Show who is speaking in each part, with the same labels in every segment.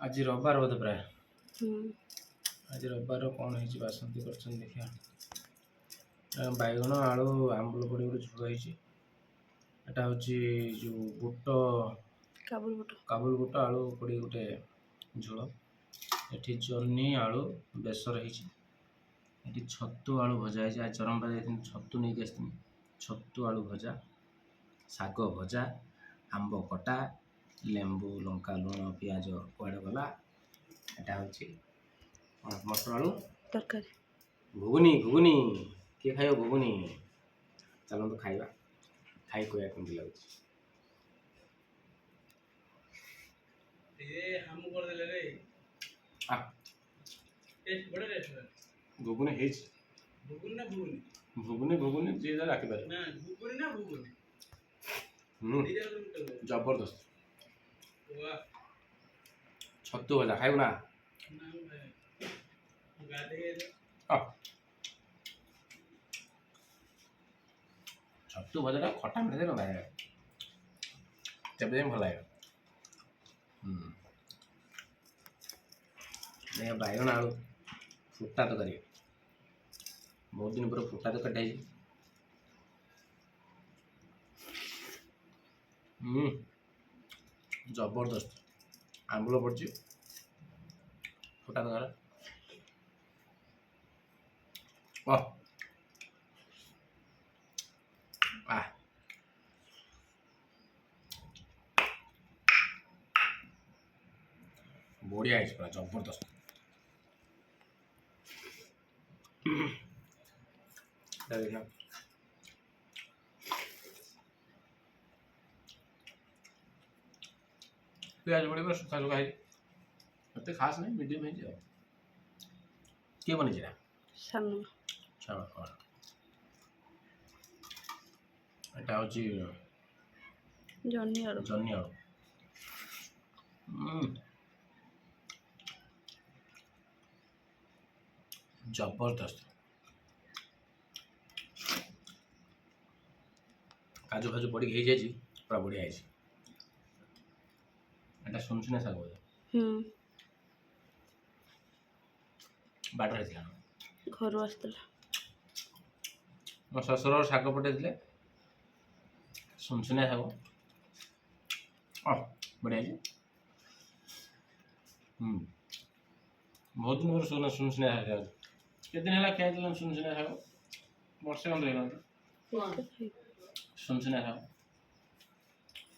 Speaker 1: आज रविवार बोधे प्राय आज रविवार कौन है बासंती कर देखिए बैगण आलू आंबुल पड़ी गोटे झोल होटा हूँ जो बुट काबुल बुट आलू पड़ी गोटे झोल ये जन्नी आलू बेसर ये छतु आलू भजा है आज चरम पाई छतु नहीं आसती छतु आलू भजा शाग भजा आंब कटा लेंबू लंका लुण पियाज कुआड़े गला यहाँ हूँ मटर आलू तरकारी घुगुनी घुगुनी किए खाइब घुगुनी चलते खाइबा खाई कह कमी लगुच घुगुनी घुगुनी घुगुनी जी राखिपार जबरदस्त छतु भजा खाइब ना छतु भजा खटा मिठा ना जब भल लगे बैगण आलू फुटा तरकारी बहुत दिन पर फुटा तरकारी जबरदस्त आंबुल पड़ी फुटा तरकारी बढ़िया है पूरा जबरदस्त प्याज पड़े सुखा सुखा मत खास नहीं मीडियम है किए बनी এটা হচ্ছে জন্নি আলু जबरदस्त काजू फाजू पड़ी हो जाए पूरा बढ़िया है सुनसुना शाग बोधे बाटर घर आसला मो शशुर शाग पटे सुनसुना शाग बढ़िया बहुत दिन सुनसुना शाग के दिन है क्या सुनसुना शाग वर्षे बंद रही सुनसुना शाग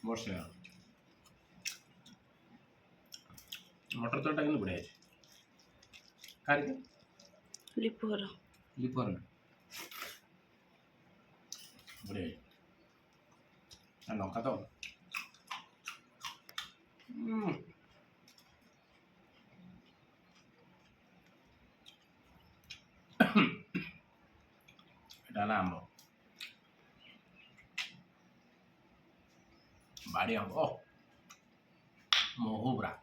Speaker 1: वर्षे मटर तरटा कि बढ़िया कार लिपोर बढ़िया लंका तो आंब बाड़ी आंब महू पूरा